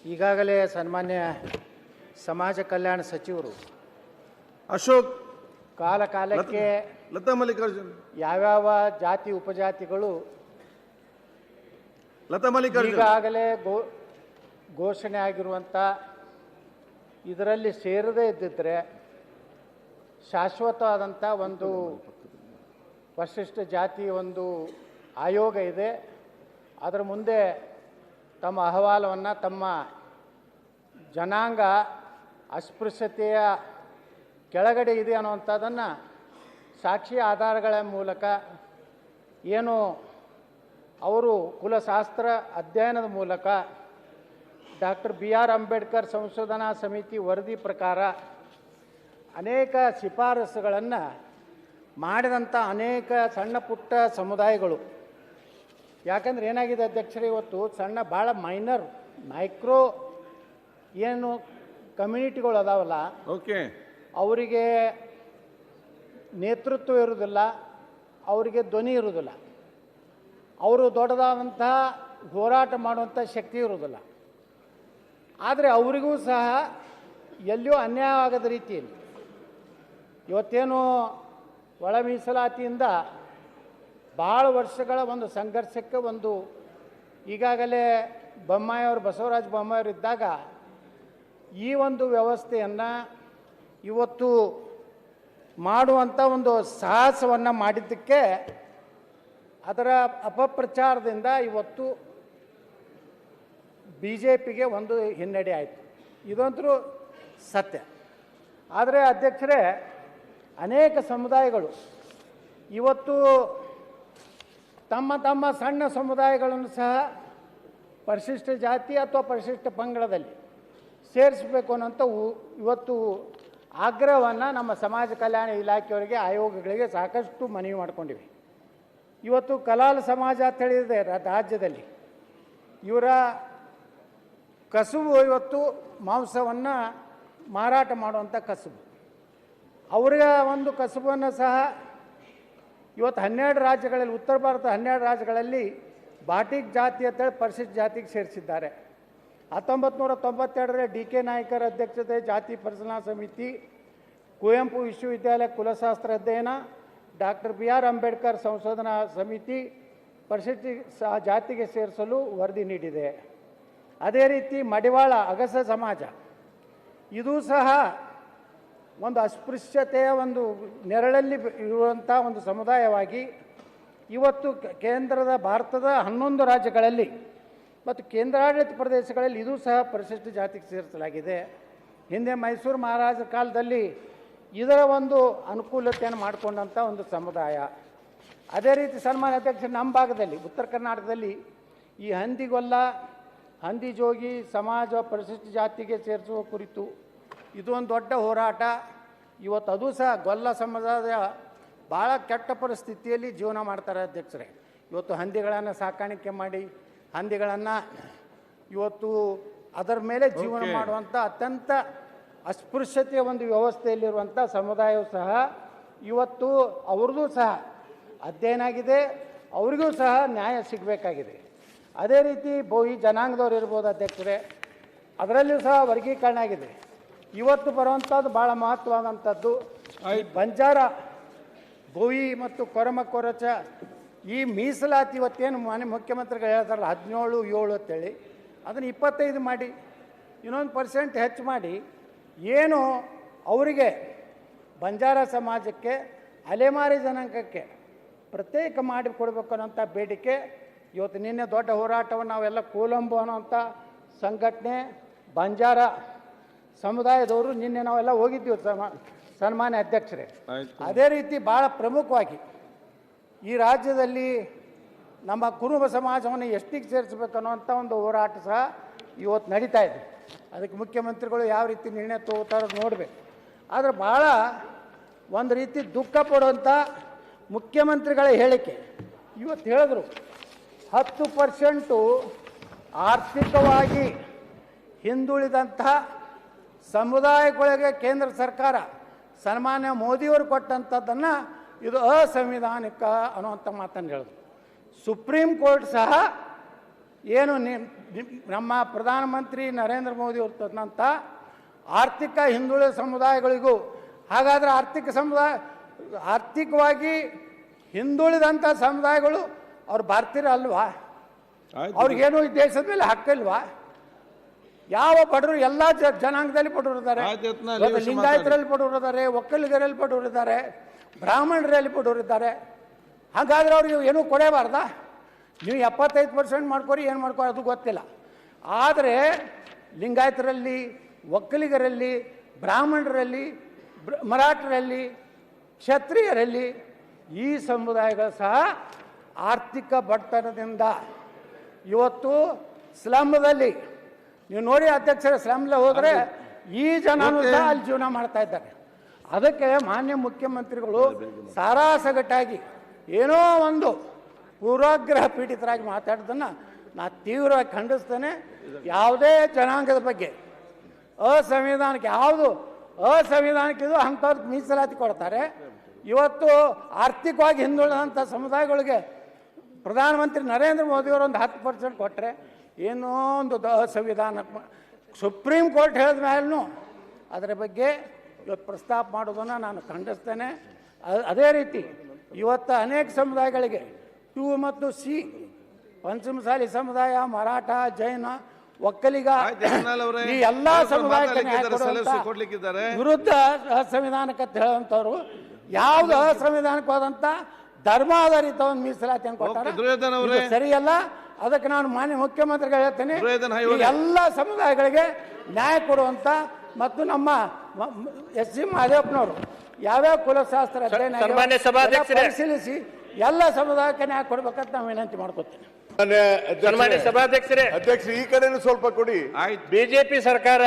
ಈಗಾಗಲೇ ಸನ್ಮಾನ್ಯ ಸಮಾಜ ಕಲ್ಯಾಣ ಸಚಿವರು ಅಶೋಕ್ ಕಾಲ ಕಾಲಕ್ಕೆ ಲತಾ ಮಲ್ಲಿಕಾರ್ಜುನ್ ಯಾವ್ಯಾವ ಜಾತಿ ಉಪಜಾತಿಗಳು ಲತಾ ಮಲ್ಲಿಕಾರ್ಜುನ್ ಈಗಾಗಲೇ ಘೋಷಣೆ ಆಗಿರುವಂಥ ಇದರಲ್ಲಿ ಸೇರದೇ ಇದ್ದಿದ್ರೆ ಶಾಶ್ವತವಾದಂಥ ಒಂದು ಪರಿಶಿಷ್ಟ ಜಾತಿ ಒಂದು ಆಯೋಗ ಇದೆ. ಅದರ ಮುಂದೆ ತಮ್ಮ ಅಹವಾಲವನ್ನು ತಮ್ಮ ಜನಾಂಗ ಅಸ್ಪೃಶ್ಯತೆಯ ಕೆಳಗಡೆ ಇದೆ ಅನ್ನುವಂಥದ್ದನ್ನು ಸಾಕ್ಷಿ ಆಧಾರಗಳ ಮೂಲಕ ಏನು ಅವರು ಕುಲಶಾಸ್ತ್ರ ಅಧ್ಯಯನದ ಮೂಲಕ ಡಾಕ್ಟರ್ BR ಅಂಬೇಡ್ಕರ್ ಸಂಶೋಧನಾ ಸಮಿತಿ ವರದಿ ಪ್ರಕಾರ ಅನೇಕ ಶಿಫಾರಸುಗಳನ್ನು ಮಾಡಿದಂಥ ಅನೇಕ ಸಣ್ಣ ಪುಟ್ಟ ಸಮುದಾಯಗಳು, ಯಾಕಂದ್ರೆ ಏನಾಗಿದೆ ಅಧ್ಯಕ್ಷರೇ, ಇವತ್ತು ಸಣ್ಣ ಭಾಳ ಮೈಕ್ರೋ ಏನು ಕಮ್ಯುನಿಟಿಗಳು ಅದಾವಲ್ಲ, ಓಕೆ, ಅವರಿಗೆ ನೇತೃತ್ವ ಇರುವುದಿಲ್ಲ, ಅವರಿಗೆ ಧ್ವನಿ ಇರುವುದಿಲ್ಲ, ಅವರು ದೊಡ್ಡದಾದಂಥ ಹೋರಾಟ ಮಾಡುವಂಥ ಶಕ್ತಿ ಇರುವುದಿಲ್ಲ. ಆದರೆ ಅವರಿಗೂ ಸಹ ಎಲ್ಲಿಯೂ ಅನ್ಯಾಯ ಆಗದ ರೀತಿಯಲ್ಲಿ ಇವತ್ತೇನು ಒಳ ಮೀಸಲಾತಿಯಿಂದ ಭಾಳ ವರ್ಷಗಳ ಒಂದು ಸಂಘರ್ಷಕ್ಕೆ ಒಂದು ಈಗಾಗಲೇ ಬೊಮ್ಮಾಯಿಯವರು ಬಸವರಾಜ ಬೊಮ್ಮಾಯಿಯವರು ಇದ್ದಾಗ ಈ ಒಂದು ವ್ಯವಸ್ಥೆಯನ್ನು ಇವತ್ತು ಮಾಡುವಂಥ ಒಂದು ಸಾಹಸವನ್ನು ಮಾಡಿದ್ದಕ್ಕೆ ಅದರ ಅಪಪ್ರಚಾರದಿಂದ ಇವತ್ತು BJPಗೆ ಒಂದು ಹಿನ್ನಡೆ ಆಯಿತು. ಇದಂತರೂ ಸತ್ಯ. ಆದರೆ ಅಧ್ಯಕ್ಷರೇ, ಅನೇಕ ಸಮುದಾಯಗಳು ಇವತ್ತು ತಮ್ಮ ತಮ್ಮ ಸಣ್ಣ ಸಮುದಾಯಗಳನ್ನು ಸಹ ಪರಿಶಿಷ್ಟ ಜಾತಿ ಅಥವಾ ಪರಿಶಿಷ್ಟ ಪಂಗಡದಲ್ಲಿ ಸೇರಿಸಬೇಕು ಅನ್ನೋಂಥ ಇವತ್ತು ಆಗ್ರಹವನ್ನು ನಮ್ಮ ಸಮಾಜ ಕಲ್ಯಾಣ ಇಲಾಖೆಯವರಿಗೆ ಆಯೋಗಗಳಿಗೆ ಸಾಕಷ್ಟು ಮನವಿ ಮಾಡಿಕೊಂಡಿವೆ. ಇವತ್ತು ಕಲಾಲ ಸಮಾಜ ಅಂತ ಹೇಳಿದೆ ರಾಜ್ಯದಲ್ಲಿ, ಇವರ ಕಸುಬು ಇವತ್ತು ಮಾಂಸವನ್ನು ಮಾರಾಟ ಮಾಡುವಂಥ ಕಸುಬು. ಅವರ ಒಂದು ಕಸುಬನ್ನು ಸಹ ಇವತ್ತು 12 ರಾಜ್ಯಗಳಲ್ಲಿ, ಉತ್ತರ ಭಾರತ 12 ರಾಜ್ಯಗಳಲ್ಲಿ ಬಾಟಿಕ್ ಜಾತಿ ಅಂತೇಳಿ ಪರಿಶಿಷ್ಟ ಜಾತಿಗೆ ಸೇರಿಸಿದ್ದಾರೆ. 1992ರಲ್ಲಿ DK ನಾಯ್ಕರ್ ಅಧ್ಯಕ್ಷತೆ ಜಾತಿ ಪರಿಶೀಲನಾ ಸಮಿತಿ, ಕುವೆಂಪು ವಿಶ್ವವಿದ್ಯಾಲಯ ಕುಲಶಾಸ್ತ್ರ ಅಧ್ಯಯನ, ಡಾಕ್ಟರ್ BR ಅಂಬೇಡ್ಕರ್ ಸಂಶೋಧನಾ ಸಮಿತಿ ಪರಿಶಿಷ್ಟ ಜಾತಿಗೆ ಸೇರಿಸಲು ವರದಿ ನೀಡಿದೆ. ಅದೇ ರೀತಿ ಮಡಿವಾಳ ಅಗಸ ಸಮಾಜ, ಇದು ಸಹ ಒಂದು ಅಸ್ಪೃಶ್ಯತೆಯ ಒಂದು ನೆರಳಲ್ಲಿ ಇರುವಂಥ ಒಂದು ಸಮುದಾಯವಾಗಿ ಇವತ್ತು ಕೇಂದ್ರದ ಭಾರತದ 11 ರಾಜ್ಯಗಳಲ್ಲಿ ಮತ್ತು ಕೇಂದ್ರಾಡಳಿತ ಪ್ರದೇಶಗಳಲ್ಲಿ ಇದು ಸಹ ಪರಿಶಿಷ್ಟ ಜಾತಿಗೆ ಸೇರಿಸಲಾಗಿದೆ. ಹಿಂದೆ ಮೈಸೂರು ಮಹಾರಾಜರ ಕಾಲದಲ್ಲಿ ಇದರ ಒಂದು ಅನುಕೂಲತೆಯನ್ನು ಮಾಡಿಕೊಂಡಂಥ ಒಂದು ಸಮುದಾಯ. ಅದೇ ರೀತಿ ಸನ್ಮಾನ್ಯ ಅಧ್ಯಕ್ಷ, ನಮ್ಮ ಭಾಗದಲ್ಲಿ ಉತ್ತರ ಕರ್ನಾಟಕದಲ್ಲಿ ಈ ಹಂದಿಗೊಲ್ಲ, ಹಂದಿ ಜೋಗಿ ಸಮಾಜ ಪರಿಶಿಷ್ಟ ಜಾತಿಗೆ ಸೇರಿಸುವ ಕುರಿತು ಇದು ಒಂದು ದೊಡ್ಡ ಹೋರಾಟ. ಇವತ್ತು ಅದು ಸಹ ಗೊಲ್ಲ ಸಮುದಾಯ ಭಾಳ ಕೆಟ್ಟ ಪರಿಸ್ಥಿತಿಯಲ್ಲಿ ಜೀವನ ಮಾಡ್ತಾರೆ ಅಧ್ಯಕ್ಷರೇ. ಇವತ್ತು ಹಂದಿಗಳನ್ನು ಸಾಕಾಣಿಕೆ ಮಾಡಿ ಹಂದಿಗಳನ್ನು ಇವತ್ತು ಅದರ ಮೇಲೆ ಜೀವನ ಮಾಡುವಂಥ ಅತ್ಯಂತ ಅಸ್ಪೃಶ್ಯತೆಯ ಒಂದು ವ್ಯವಸ್ಥೆಯಲ್ಲಿರುವಂಥ ಸಮುದಾಯವು ಸಹ ಇವತ್ತು ಅವ್ರದ್ದು ಸಹ ಅಧ್ಯಯನ ಆಗಿದೆ, ಅವರಿಗೂ ಸಹ ನ್ಯಾಯ ಸಿಗಬೇಕಾಗಿದೆ. ಅದೇ ರೀತಿ ಬೋಯಿ ಜನಾಂಗದವ್ರು ಇರ್ಬೋದು ಅಧ್ಯಕ್ಷರೇ, ಅದರಲ್ಲಿಯೂ ಸಹ ವರ್ಗೀಕರಣ ಆಗಿದೆ. ಇವತ್ತು ಬರುವಂಥದ್ದು ಭಾಳ ಮಹತ್ವವಾದಂಥದ್ದು ಬಂಜಾರ, ಬೋಯಿ ಮತ್ತು ಕೊರಚ ಈ ಮೀಸಲಾತಿ ಇವತ್ತೇನು ಮಾನ್ಯ ಮುಖ್ಯಮಂತ್ರಿಗಳು ಹೇಳ್ತಾರಲ್ಲ 17-7 ಅಂತೇಳಿ, ಅದನ್ನು 25 ಮಾಡಿ, ಇನ್ನೊಂದು % ಹೆಚ್ಚು ಮಾಡಿ, ಏನು ಅವರಿಗೆ ಬಂಜಾರ ಸಮಾಜಕ್ಕೆ ಅಲೆಮಾರಿ ಜನಾಂಗಕ್ಕೆ ಪ್ರತ್ಯೇಕ ಮಾಡಿ ಕೊಡಬೇಕು ಅನ್ನೋಂಥ ಬೇಡಿಕೆ ಇವತ್ತು ನಿನ್ನೆ ದೊಡ್ಡ ಹೋರಾಟವನ್ನು ನಾವೆಲ್ಲ ಕೋಲಂಬು ಅನ್ನೋಂಥ ಸಂಘಟನೆ ಬಂಜಾರ ಸಮುದಾಯದವರು ನಿನ್ನೆ ನಾವೆಲ್ಲ ಹೋಗಿದ್ದೀವಿ ಸನ್ಮಾನ್ಯ ಅಧ್ಯಕ್ಷರೇ. ಅದೇ ರೀತಿ ಭಾಳ ಪ್ರಮುಖವಾಗಿ ಈ ರಾಜ್ಯದಲ್ಲಿ ನಮ್ಮ ಕುರುಬ ಸಮಾಜವನ್ನು ಎಷ್ಟಿಗೆ ಸೇರಿಸಬೇಕು ಅನ್ನೋಂಥ ಒಂದು ಹೋರಾಟ ಸಹ ಇವತ್ತು ನಡೀತಾ ಇದೆ. ಅದಕ್ಕೆ ಮುಖ್ಯಮಂತ್ರಿಗಳು ಯಾವ ರೀತಿ ನಿರ್ಣಯ ತಗೋತಾರೋ ನೋಡಬೇಕು. ಆದರೆ ಭಾಳ ಒಂದು ರೀತಿ ದುಃಖ ಪಡುವಂಥ ಮುಖ್ಯಮಂತ್ರಿಗಳ ಹೇಳಿಕೆ ಇವತ್ತು ಹೇಳಿದ್ರು, 10% ಆರ್ಥಿಕವಾಗಿ ಹಿಂದುಳಿದಂಥ ಸಮುದಾಯಗಳಿಗೆ ಕೇಂದ್ರ ಸರ್ಕಾರ ಸನ್ಮಾನ್ಯ ಮೋದಿಯವರು ಕೊಟ್ಟಂಥದ್ದನ್ನು ಇದು ಅಸಂವಿಧಾನಿಕ ಅನ್ನುವಂಥ ಮಾತನ್ನು ಹೇಳಿದ್ರು. ಸುಪ್ರೀಂ ಕೋರ್ಟ್ ಸಹ ಏನು ನಮ್ಮ ಪ್ರಧಾನಮಂತ್ರಿ ನರೇಂದ್ರ ಮೋದಿ ಅವರು ತಂದಂಥ ಆರ್ಥಿಕ ಹಿಂದುಳಿದ ಸಮುದಾಯಗಳಿಗೂ, ಹಾಗಾದರೆ ಆರ್ಥಿಕವಾಗಿ ಹಿಂದುಳಿದಂಥ ಸಮುದಾಯಗಳು ಅವ್ರು ಭಾರತೀಯರ ಅಲ್ವಾ? ಅವ್ರಿಗೇನು ಈ ದೇಶದ ಮೇಲೆ ಹಕ್ಕಿಲ್ವಾ? ಯಾವ ಬಡವರು ಎಲ್ಲ ಜನಾಂಗದಲ್ಲಿ ಬಡವರು ಇದ್ದಾರೆ. ಲಿಂಗಾಯತರಲ್ಲಿ ಬಡವರು ಇದ್ದಾರೆ, ಒಕ್ಕಲಿಗರಲ್ಲಿ ಬಡವರು ಇದ್ದಾರೆ, ಬ್ರಾಹ್ಮಣರಲ್ಲಿ ಬಡವರು ಇದ್ದಾರೆ. ಹಾಗಾದ್ರೆ ಅವ್ರಿಗೆ ಏನೂ ಕೊಡೇಬಾರ್ದಾ? ನೀವು 75% ಮಾಡ್ಕೊರಿ, ಏನು ಮಾಡ್ಕೊರಿ ಅದು ಗೊತ್ತಿಲ್ಲ. ಆದರೆ ಲಿಂಗಾಯತರಲ್ಲಿ, ಒಕ್ಕಲಿಗರಲ್ಲಿ, ಬ್ರಾಹ್ಮಣರಲ್ಲಿ, ಮರಾಠರಲ್ಲಿ, ಕ್ಷತ್ರಿಯರಲ್ಲಿ ಈ ಸಮುದಾಯಗಳು ಸಹ ಆರ್ಥಿಕ ಬಡತನದಿಂದ ಇವತ್ತು ಸ್ಲಮ್ದಲ್ಲಿ ನೀವು ನೋಡಿ ಅಧ್ಯಕ್ಷರ ಸ್ಲಮ್ಲ ಹೋದರೆ ಈ ಜನನೂ ಸಹ ಅಲ್ಲಿ ಜೀವನ ಮಾಡ್ತಾ ಇದ್ದಾರೆ. ಅದಕ್ಕೆ ಮಾನ್ಯ ಮುಖ್ಯಮಂತ್ರಿಗಳು ಸಾರಾಸಗಟಾಗಿ ಏನೋ ಒಂದು ಪೂರ್ವಾಗ್ರಹ ಪೀಡಿತರಾಗಿ ಮಾತಾಡೋದನ್ನು ನಾನು ತೀವ್ರವಾಗಿ ಖಂಡಿಸ್ತೇನೆ. ಯಾವುದೇ ಜನಾಂಗದ ಬಗ್ಗೆ ಅಸಂವಿಧಾನಿಕ ಇದು ಅಂಥವ್ರಿಗೆ ಮೀಸಲಾತಿ ಕೊಡ್ತಾರೆ. ಇವತ್ತು ಆರ್ಥಿಕವಾಗಿ ಹಿಂದುಳಿದಂಥ ಸಮುದಾಯಗಳಿಗೆ ಪ್ರಧಾನಮಂತ್ರಿ ನರೇಂದ್ರ ಮೋದಿಯವರು ಒಂದು 10% ಕೊಟ್ಟರೆ ಏನೋ ಒಂದು ಸಂವಿಧಾನ ಸುಪ್ರೀಂ ಕೋರ್ಟ್ ಹೇಳಿದ ಮೇಲೂ ಅದರ ಬಗ್ಗೆ ಇವತ್ತು ಪ್ರಸ್ತಾಪ ಮಾಡೋದನ್ನು ನಾನು ಖಂಡಿಸ್ತೇನೆ. ಅದೇ ರೀತಿ ಇವತ್ತು ಅನೇಕ ಸಮುದಾಯಗಳಿಗೆ 2 ಮತ್ತು C ಪಂಚಮಸಾಲಿ ಸಮುದಾಯ, ಮರಾಠ, ಜೈನ, ಒಕ್ಕಲಿಗ ಈ ಎಲ್ಲ ಸಮುದಾಯಕ್ಕೆ ವಿರುದ್ಧ ಅಸಂವಿಧಾನಕ್ಕೆ ಹೇಳುವಂಥವ್ರು ಯಾವ್ದು ಅಸಂವಿಧಾನಿಕವಾದಂಥ ಧರ್ಮಾಧಾರಿತ ಒಂದು ಮೀಸಲಾತಿಯನ್ನು ಕೊಟ್ಟಾರೆ, ಸರಿಯಲ್ಲ. ಅದಕ್ಕೆ ನಾನು ಮಾನ್ಯ ಮುಖ್ಯಮಂತ್ರಿಗಳು ಹೇಳ್ತೇನೆ, ಎಲ್ಲ ಸಮುದಾಯಗಳಿಗೆ ನ್ಯಾಯ ಕೊಡುವಂತ ಮತ್ತು ನಮ್ಮ SC ಮಹದೇವಪ್ಪನವರು ಯಾವ್ಯಾವ ಕುಲಶಾಸ್ತ್ರ ಅಧ್ಯಯನ ಪರಿಶೀಲಿಸಿ ಎಲ್ಲ ಸಮುದಾಯಕ್ಕೆ ನ್ಯಾಯ ಕೊಡ್ಬೇಕಂತ ನಾವು ವಿನಂತಿ ಮಾಡ್ಕೊತೇನೆ. ಸನ್ಮಾನ್ಯ ಸಭಾಧ್ಯಕ್ಷರೇ, ಅಧ್ಯಕ್ಷ ಈ ಕಡೆನೂ ಸ್ವಲ್ಪ ಕೊಡಿ. ಬಿಜೆಪಿ ಸರ್ಕಾರ